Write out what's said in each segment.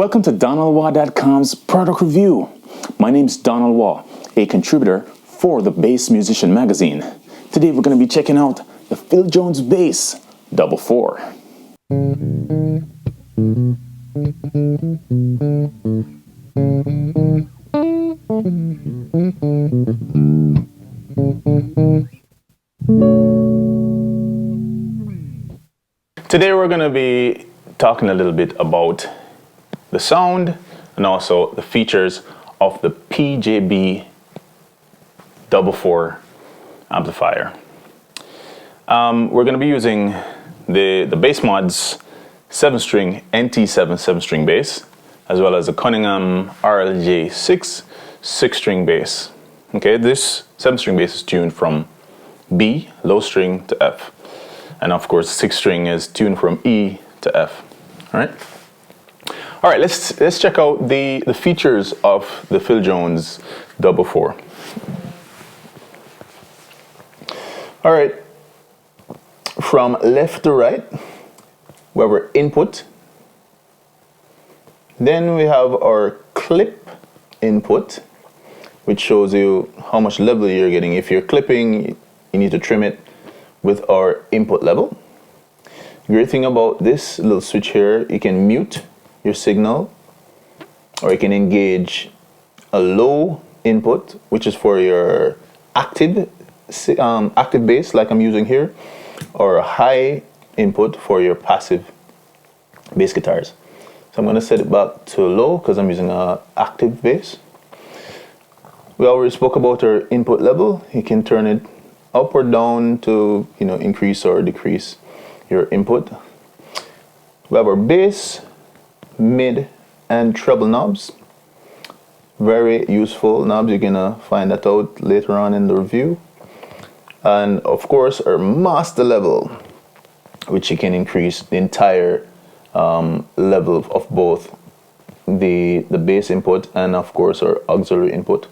Welcome to DonaldWaugh.com's product review. My name's Donald Waugh, a contributor for the Bass Musician magazine. Today we're going to be checking out the Phil Jones Bass Double 4. Today we're going to be talking a little bit about the sound and also the features of the PJB Double 4 amplifier. We're going to be using the Bassmod's 7-string NT7 7-string bass, as well as the Cunningham RLJ6 6-string bass. Okay, this 7-string bass is tuned from B, low string, to F. And of course, 6-string is tuned from E to F. All right, let's check out the features of the Phil Jones Double 4. All right, from left to right, we have our input. Then we have our clip input, which shows you how much level you're getting. If you're clipping, you need to trim it with our input level. The great thing about this little switch here, you can mute your signal, or you can engage a low input, which is for your active bass, like I'm using here, or a high input for your passive bass guitars. So I'm going to set it back to low because I'm using an active bass. We already spoke about our input level. You can turn it up or down to increase or decrease your input. We have our bass, mid, and treble knobs. Very useful knobs. You're gonna find that out later on in the review. And of course our master level, which you can increase the entire level of both the bass input and of course our auxiliary input,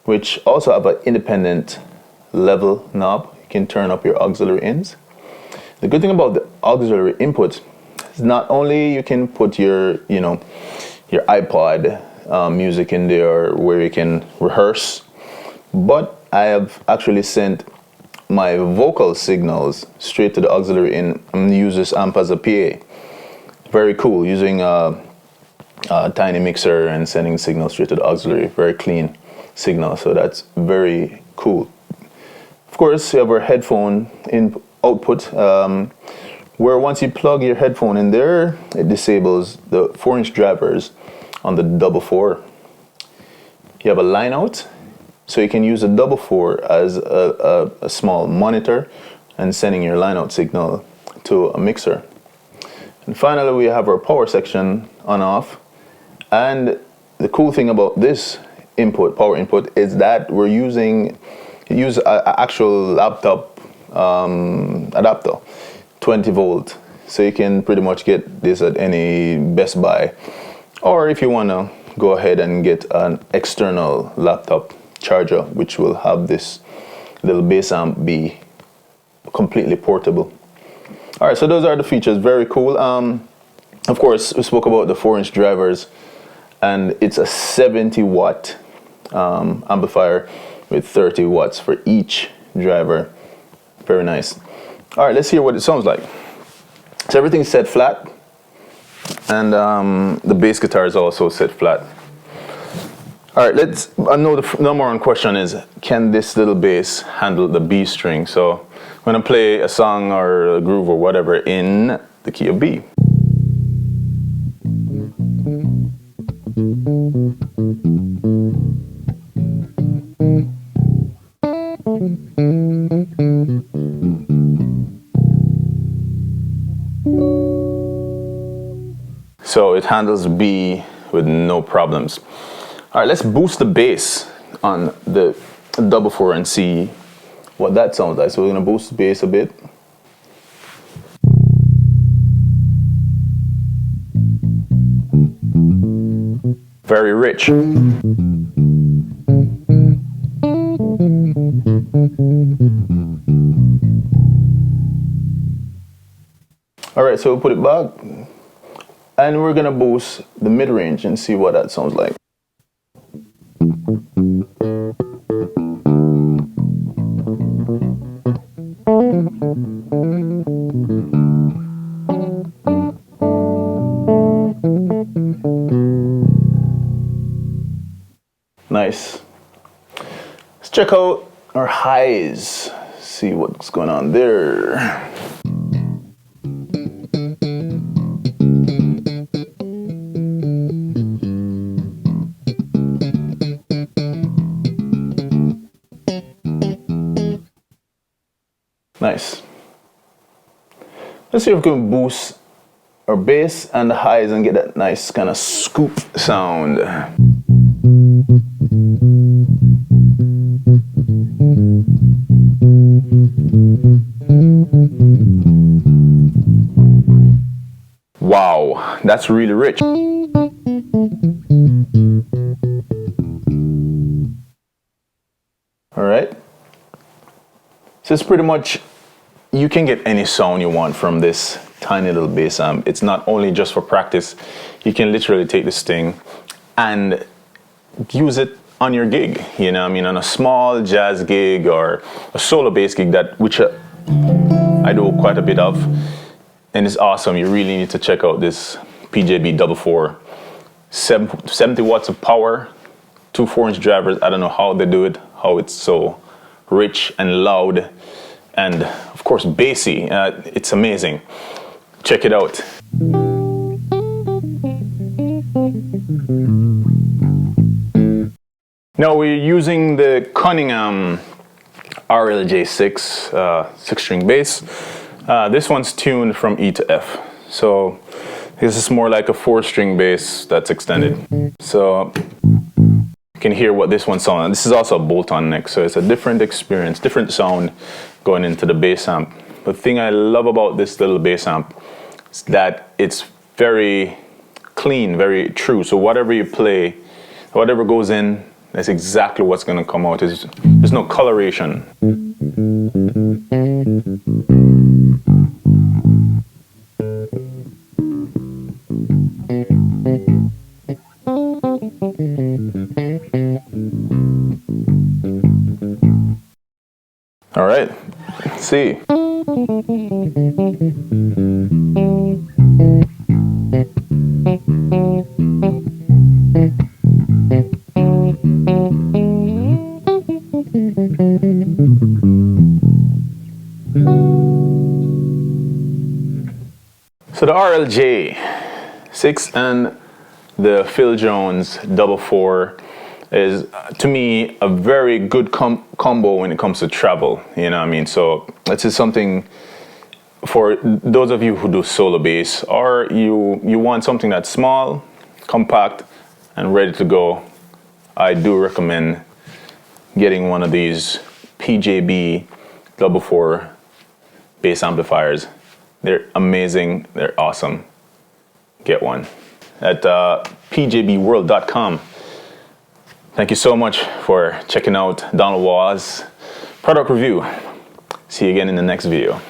which also have an independent level knob. You can turn up your auxiliary ins. The good thing about the auxiliary input is not only you can put your iPod music in there where you can rehearse, but I have actually sent my vocal signals straight to the auxiliary in and use this amp as a PA. Very cool, using a tiny mixer and sending signals straight to the auxiliary. Very clean signal, so that's very cool. Of course, you have our headphone in output, where once you plug your headphone in there, it disables the 4-inch drivers on the Double 4. You have a line out, so you can use a Double 4 as a small monitor and sending your line out signal to a mixer. And finally, we have our power section on off. And the cool thing about this power input, is that we're use an actual laptop adapter, 20 volt. So you can pretty much get this at any Best Buy, or if you want to go ahead and get an external laptop charger, which will have this little bass amp be completely portable. All right, so those are the features. Very cool. Of course, we spoke about the 4-inch drivers, and it's a 70 watt amplifier with 30 watts for each driver. Very nice. All right, let's hear what it sounds like. So everything's set flat, and the bass guitar is also set flat. All right, I know the number one question is, can this little bass handle the B string? So I'm gonna play a song or a groove or whatever in the key of B. So it handles B with no problems. All right, let's boost the bass on the Double 4 and see what that sounds like. So we're gonna boost the bass a bit. Very rich. All right, so we'll put it back. And we're gonna boost the mid-range and see what that sounds like. Nice. Let's check out our highs, see what's going on there. Nice. Let's see if we can boost our bass and the highs and get that nice kind of scoop sound. Wow, that's really rich. All right. So it's pretty much, you can get any sound you want from this tiny little bass amp. It's not only just for practice. You can literally take this thing and use it on your gig, you know what I mean, on a small jazz gig or a solo bass gig, which I do quite a bit of, and it's awesome. You really need to check out this PJB 44. 70 watts of power, 2 4-inch drivers. I don't know how they do it, how it's so rich and loud, and of course bassy. It's amazing. Check it out. Now we're using the Cunningham RLJ6 6-string bass. This one's tuned from E to F. So this is more like a 4-string bass that's extended. So you can hear what this one sounds like. This is also a bolt-on neck, so it's a different experience, different sound going into the bass amp. The thing I love about this little bass amp is that it's very clean, very true. So whatever you play, whatever goes in, that's exactly what's going to come out. There's no coloration. All right, let's see. So the RLJ6 and the Phil Jones 44 is, to me, a very good combo when it comes to travel, you know what I mean? So this is something for those of you who do solo bass, or you want something that's small, compact, and ready to go. I do recommend getting one of these PJB 44 bass amplifiers. They're amazing, they're awesome. Get one at pjbworld.com. Thank you so much for checking out Donald Waugh's product review. See you again in the next video.